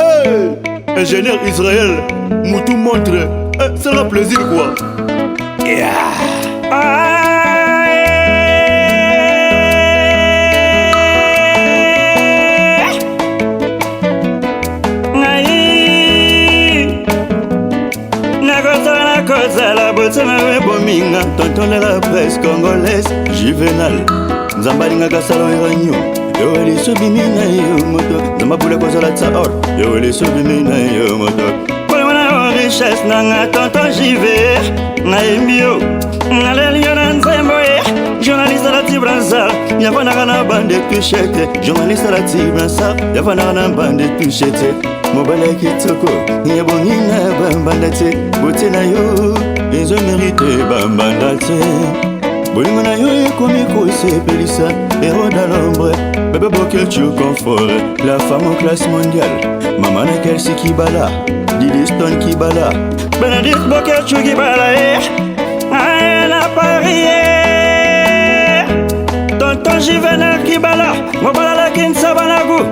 Hey, ingénieur Israël, Moutou montre, c'est le plaisir quoi. Tonton de la presse congolaise, Juvenal Nzambalinga kasalo iranyo Yoweli subimina yo moto Nzambabula kozala tsaor Yoweli subimina yo moto Kwa wana richesse nanga tonton jive Na embio Na lelio na nzemboye Journaliste la Tibranza Yavanaka na bande tushete Journaliste la Tibranza Yavanaka na bande tushete Mobile kitoko Nyabongina bambandate Bote na yo Ils ont mérité bambandate Bolingo na yo ekomi kosepelisa Héros dans l'ombre Bébé Bokelchu confort La femme en classe mondiale Maman na Kelsey Kibala Didi Stone Kibala Benedict Bokelchu Kibala Elle a parié Tonton Juvenal Kibala Mobala la Kinsa Banagu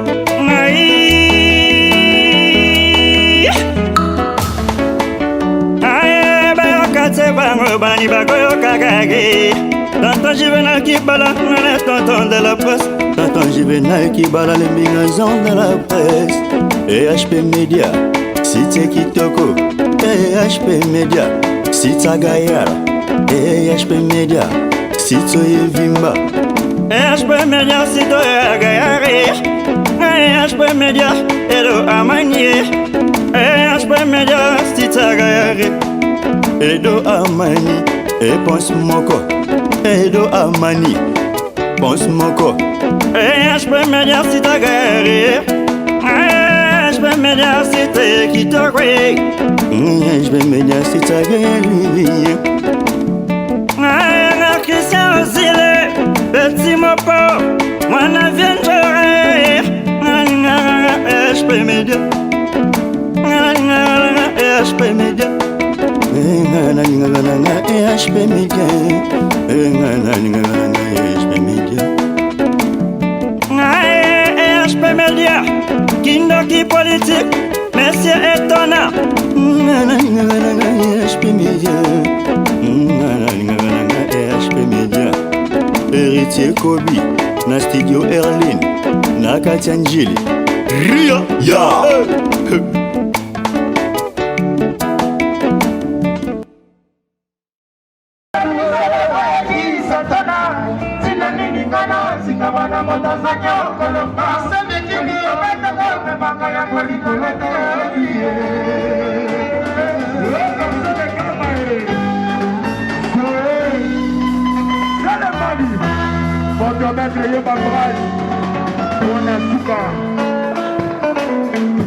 Bani bagoyo kakage Tonton Juvenal Kibala Tonton de la presse Tonton Juvenal Kibala Les mingazons de la presse EHP Media Site Kitoko EHP Media Site Gayar EHP Media Site Evimba EHP Media Site Gayar EHP Media Edo Amanye EHP Media Site Gayar Edo Amani, pense moko. Edo Amani, pense moko. HP Media c'est ta guerre. HP Media c'est qui te croit. HP Media c'est ta guerre. Christian Zile, petit mopo, moi na viens jouer. HP Media, HP Media. EHP Media EHP Media Kindoki politique Monsieur étonnant EHP Media EHP Media Héritier Kobi Na studio Erlin Na Katianjili Ria Ya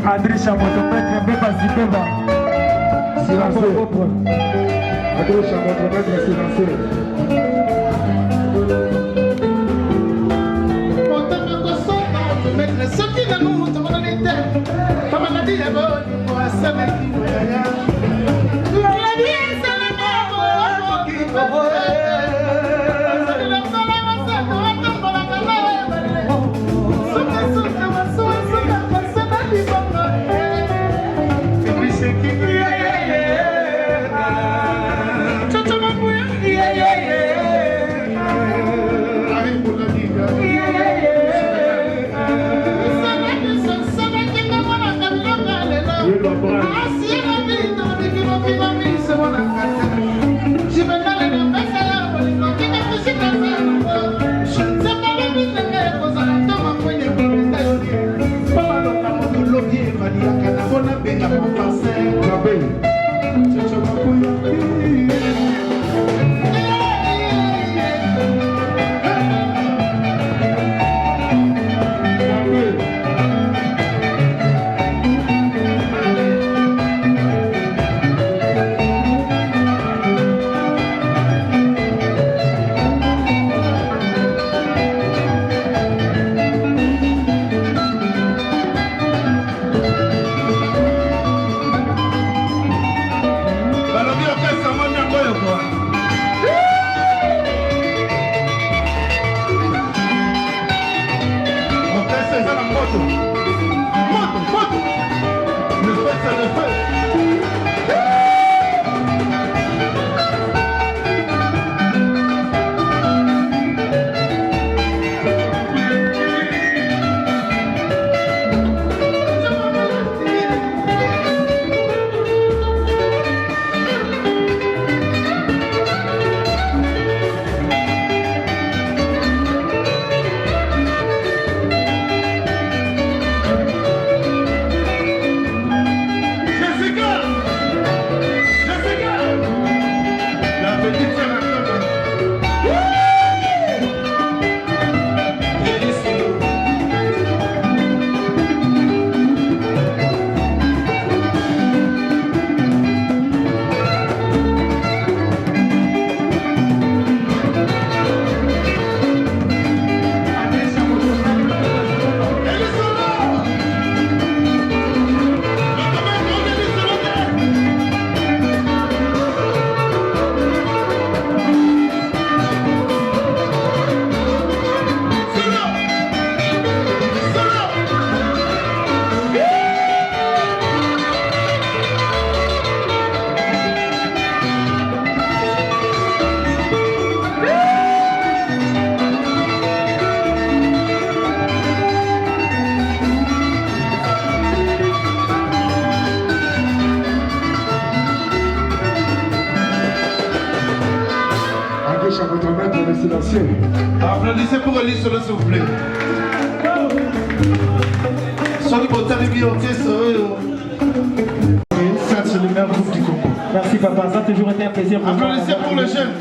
Adrisha motomètre beba zibeba silencieux Adrisha motomètre silencieux motomètre soka motomètre soki na nous tomona nete kama na dia boni moi sema kiwaya la vie c'est le mot qui Applaudissez. Applaudissez pour Elie Solo, s'il vous plaît. Soyez bon, t'as bien orchestre. Ça, c'est le meilleur groupe du Congo. Merci papa, ça a toujours été un plaisir pour moi. Applaudissez pour les jeunes.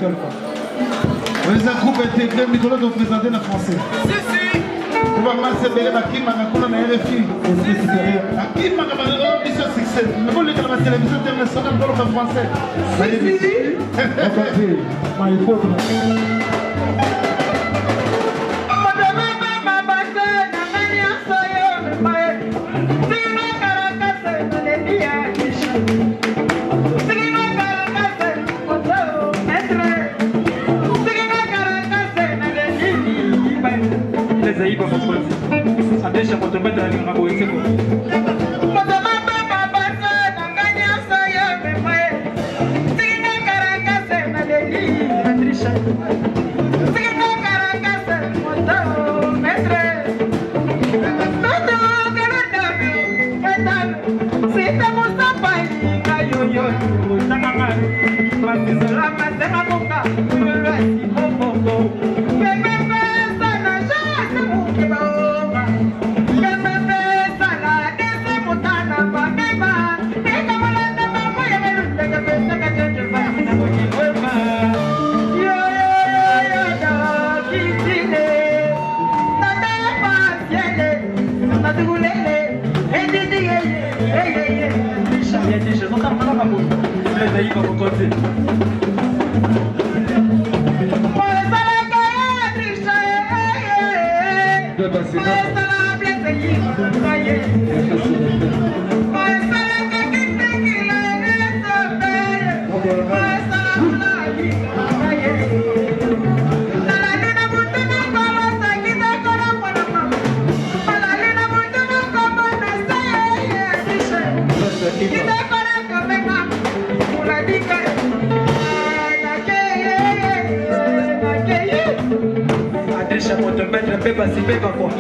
Vous êtes un groupe intégré, Nicolas doit présenter en français. Vous va mal se mêler, qui m'a raconté dans RFI. Qui m'a raconté dans mission succès. Mais vous, les gars, la télévision internationale, dans le français. Ça y est. Il faut. Adesha motometa ni ngabo yeko. Motoma baba basa nanganya saya memae. Sina karakase na deli Adrisha. Sina karakase moto metre. Moto karadabi etan. Sita mosapai kayoyo nanganga. Masizala masema boka. Rasi bobo. Bebe sana jasa mukeba. Beba si beba kwa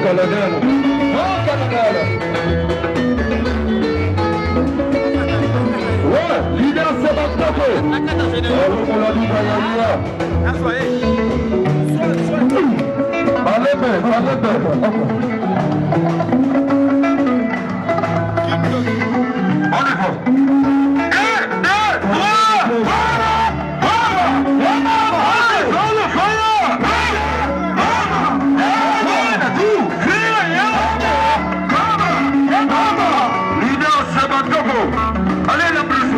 Colonel, Leader Sebastoko. Allez la plus.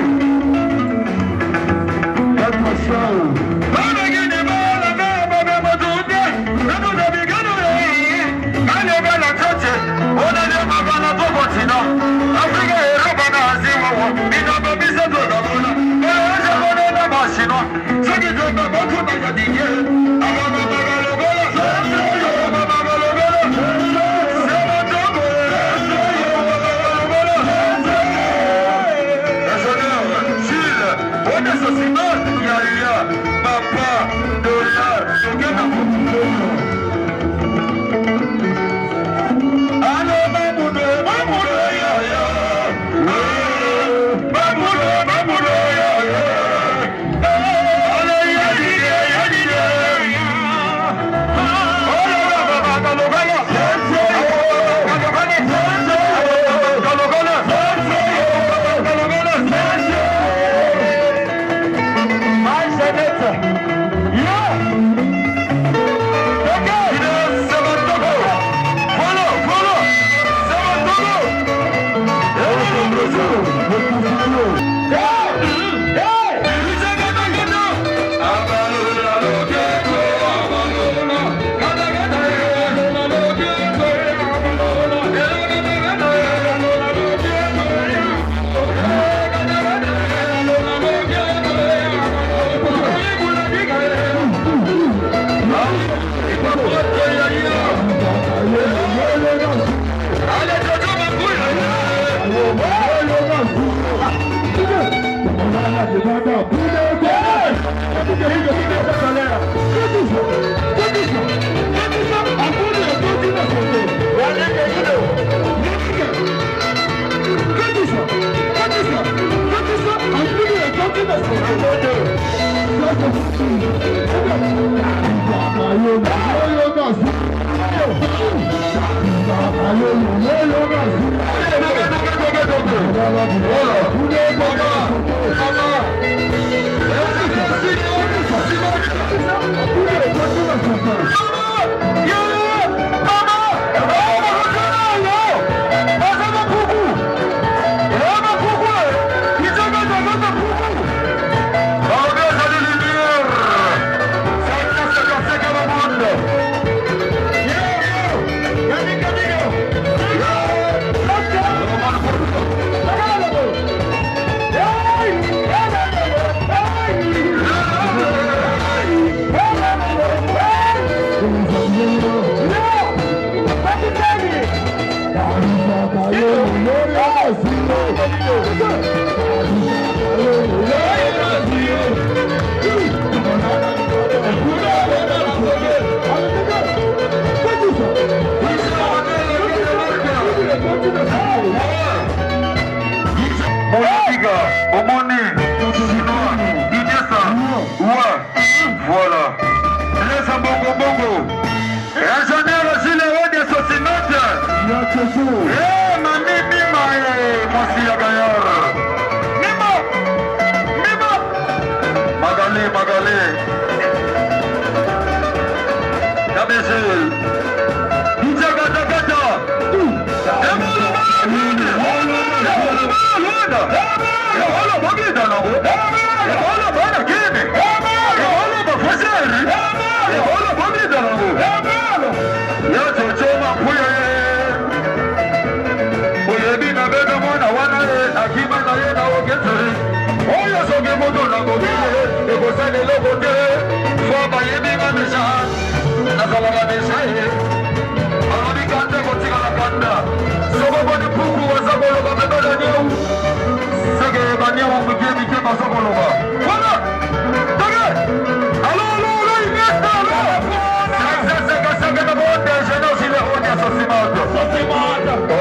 Voilà. Laisse un bongo bongo. Ingénieur Gilles Rode Sosinate. Mami Mima Mwasi ya Gayar. Mima. Magali. Kabezil. Gata. Allô,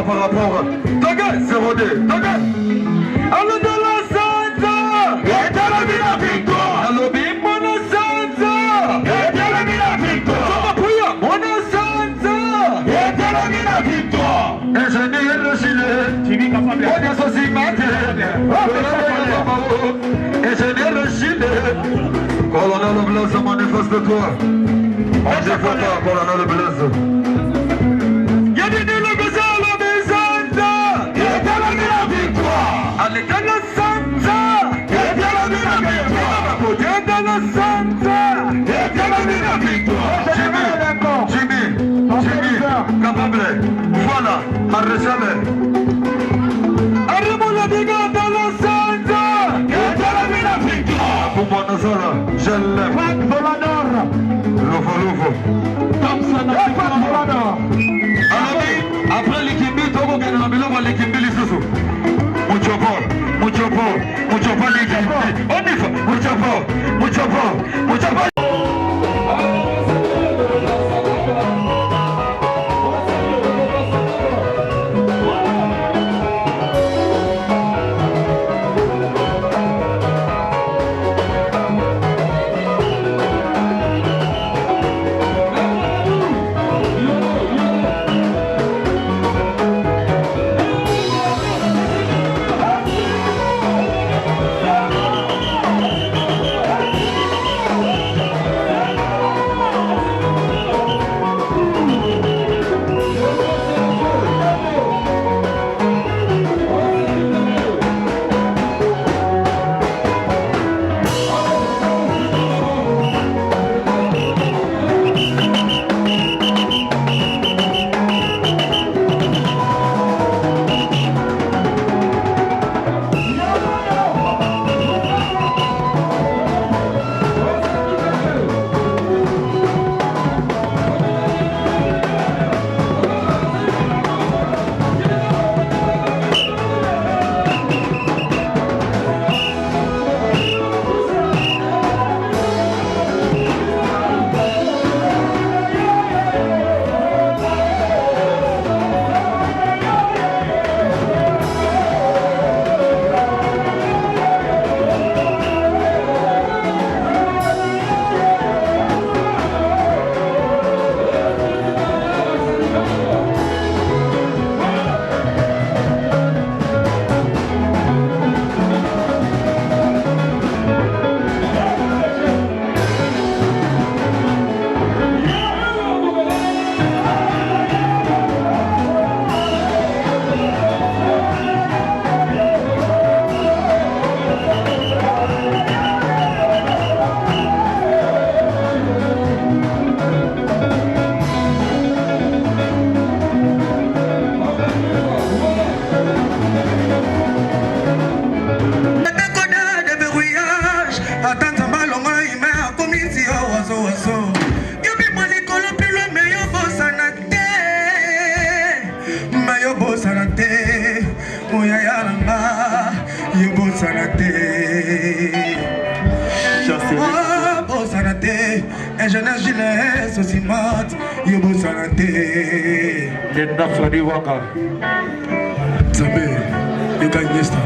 Par rapport. Toga, 0-2. Toga. Allo de la Sanza. Et de la Villa Victoire. Allo bimbo na Sanza. Et de la Villa Victoire. Soma puya, mona Sanza. Et de la Villa Victoire. Ingénieur le gilet. Tibi capable. On a sauci maté. Ingénieur le gilet. Colonel le Blaise, manifeste-toi. On ne défend pas, Colonel le Blaise. Jimmy, capable. Voilà, arrêtez-le. Arrivons la diga dans la Santa. Et de la Villa Victoire. Pour moi, Nazara, je l'aime. Frank Volador. Loufo. Thompson, Frank Volador. Alors, après l'équipe, Togo gagne la Milo, l'équipe de l'Issoussou. Mucho por l'équipe. On y va, mucho por. Sanate, ingénieur gilet, Sosimate, Yobo Sanate. Nenda Fadi Waka. Zambe, Ekanyesta.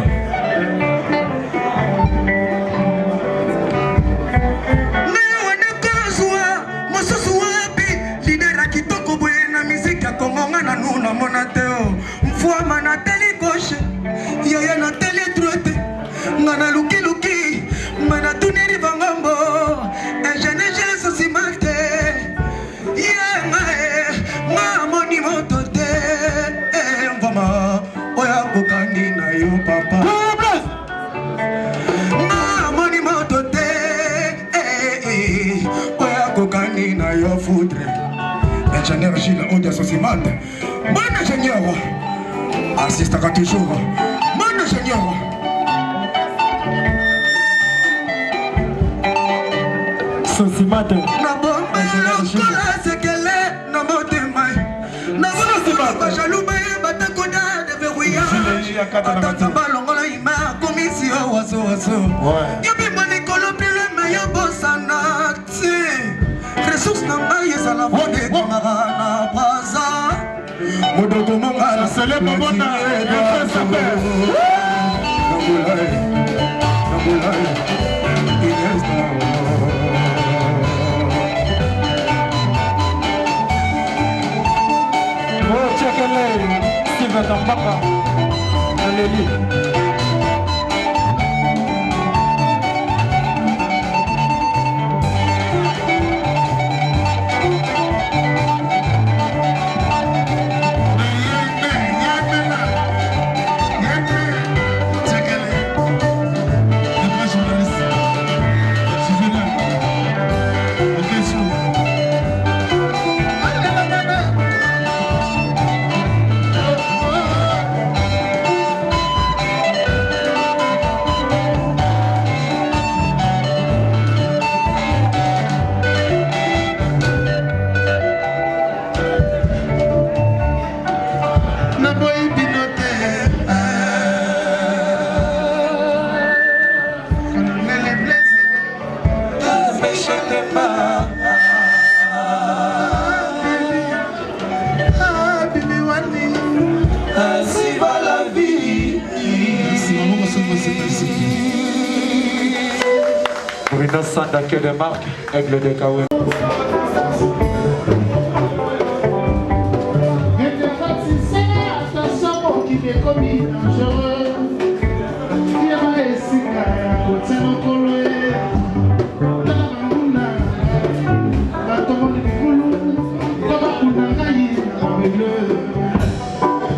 Na monateo mfuama na tele gauche yaya na tele droite ngana luki luki mana tuniri bangambo ingénieur je sosimate ma moni motote mvama oya kokani na yo papa ma moni motote oya kokani na yo foudre ingénieur Gilles Odia Sosimate. Mon ingénieur, assiste à toujours. Mon ingénieur. Sosimate. Na bomba kola sekele na motema. Na bomba jaluma bata koda de verrouillage. Atata balongola ima commission waso waso. Yabi moni kolopile meya bosana. Ressources na maye za la vode kamara baza. Modogo mongala sele babona saper Nambulai Inesta Oh chekele Steven Tambaka Aleli Bruno Sanda que de marque, aigle de Kawe. Attention qui est commis dangereux. Il y a un esika ya koteno kolwe. Tabanguna. Batomoni bikulu. Babakuna ngai na mabele.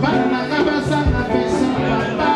Bana kabasa na pesa papa.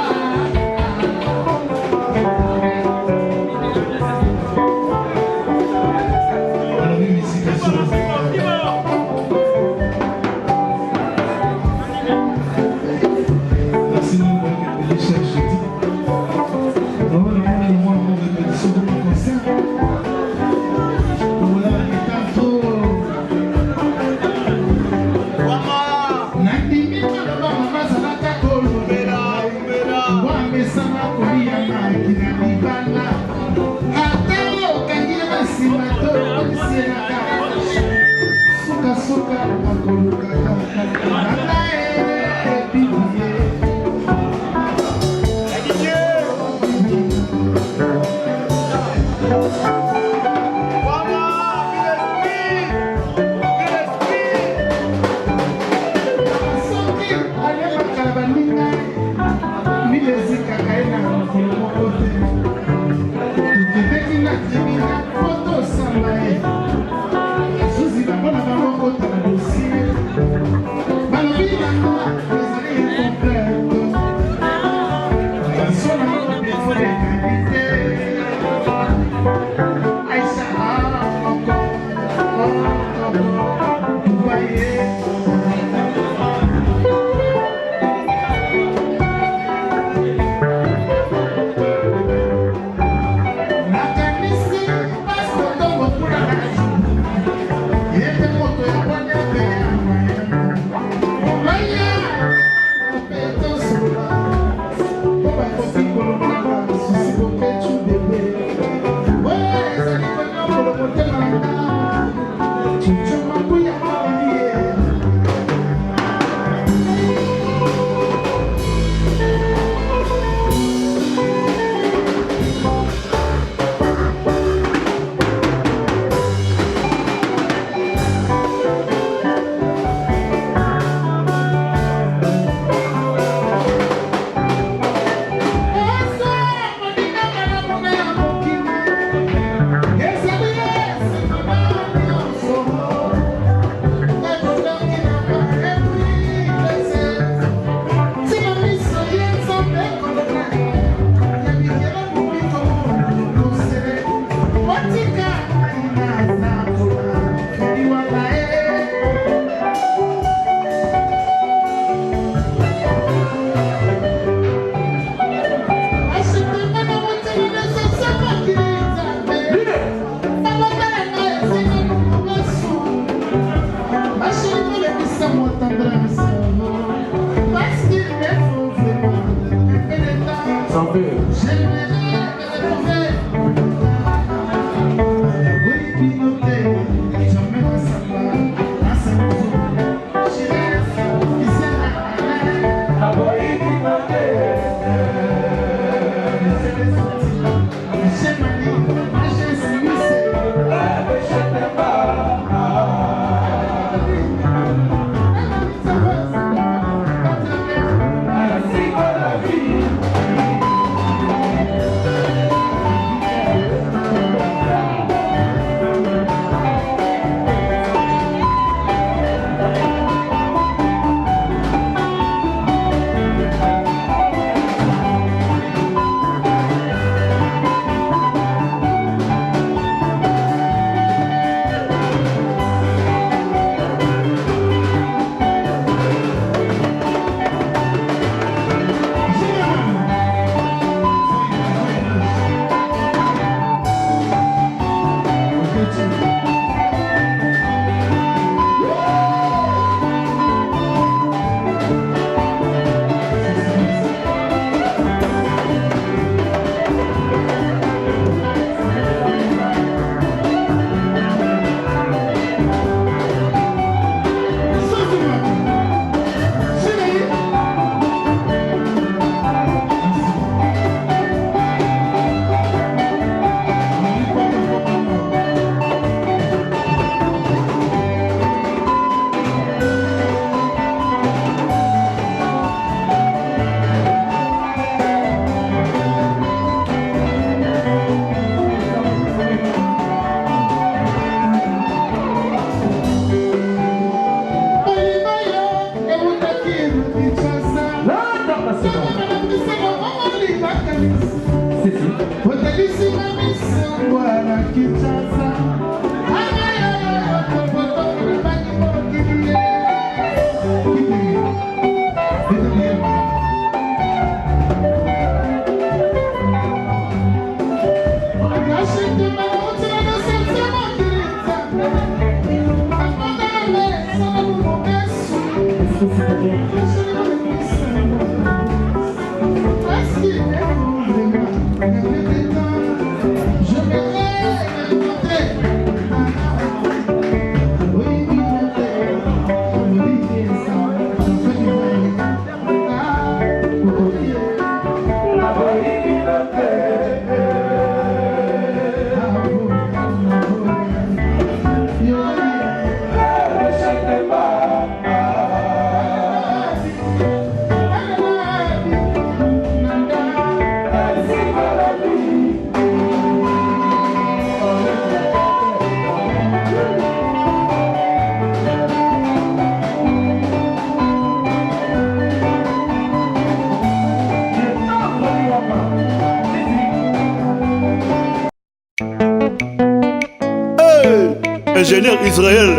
Ingénieur Israël,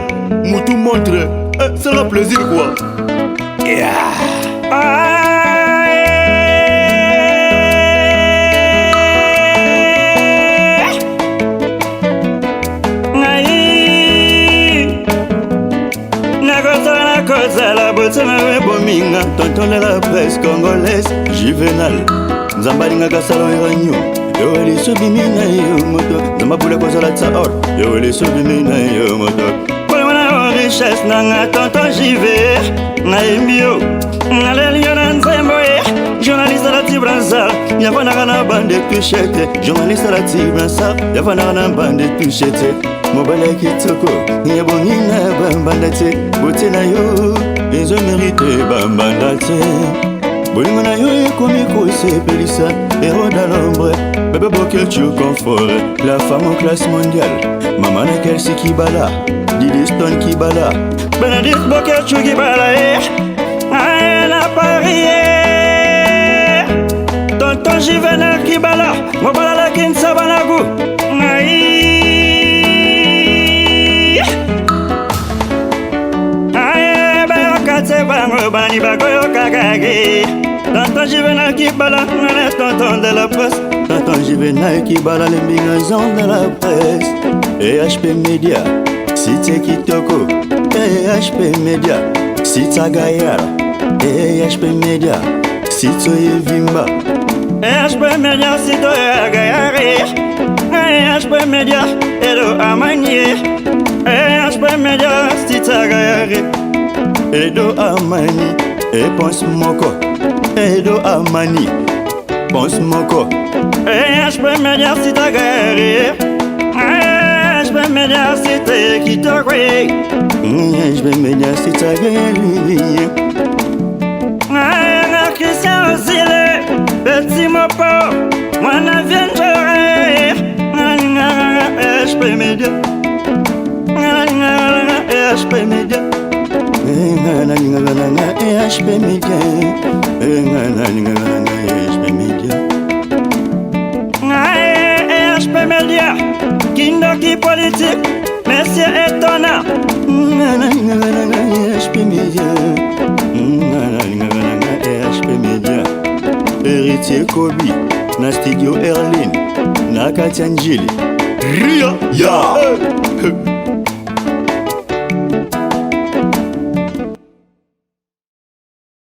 Moutou montre, c'est le plaisir quoi. Tonton de la presse congolaise, Juvenal, Zambalinga Gassalon Iranio, Yoeli Subimina Yomoto, Zamabula Kozala Tsaor, Yoeli Subimina Yomoto. Polwana richesse nanga tonton Jivé, Naimio, Nalelion Nzemboye, journaliste à la Tibranza, Yavana na bande touchette, journaliste à la Tibranza, Yavana na bande touchette. Mobile kitoko, Yabonina Bambandate, Botina yo. Ils ont mérité Bambandate. Bolimana yo komiko c'est Pelissa, héros dans l'ombre. Bébé Bokel tu confort, la femme en classe mondiale. Maman na Kelsey Kibala, Didi Stone Kibala. Benedict Bokel tu Kibala elle a parié. Tonton Juvenal Kibala, Mobala la Kinsa Banagu. Bani bagoyo kakage. Tonton Juvenal Kibala, tonton de la presse. Tonton Juvenal Kibala, les bingazons de la presse. HP Media, Cité Kitoko. HP Media, Cita Gayar. HP Media, Cito Yevimba. HP Media, Cito Gayar. HP Media, Edo Amanye. HP Media, Cita Gayar. Edo Amani, pense moko. Edo Amani, pense moko. HP Media Cita Gayari. HP Media Cita Kitokwe. HP Media Cita Gayari. Christian Zile, Petit Mopo, Mwana Viendore. HP Media. HP Media. HP Media, HP Media, Kindoki politique, Monsieur étonnant. HP Media, HP Media, Héritier Kobi, na studio Erlin, na Katiangili, Ria, ya.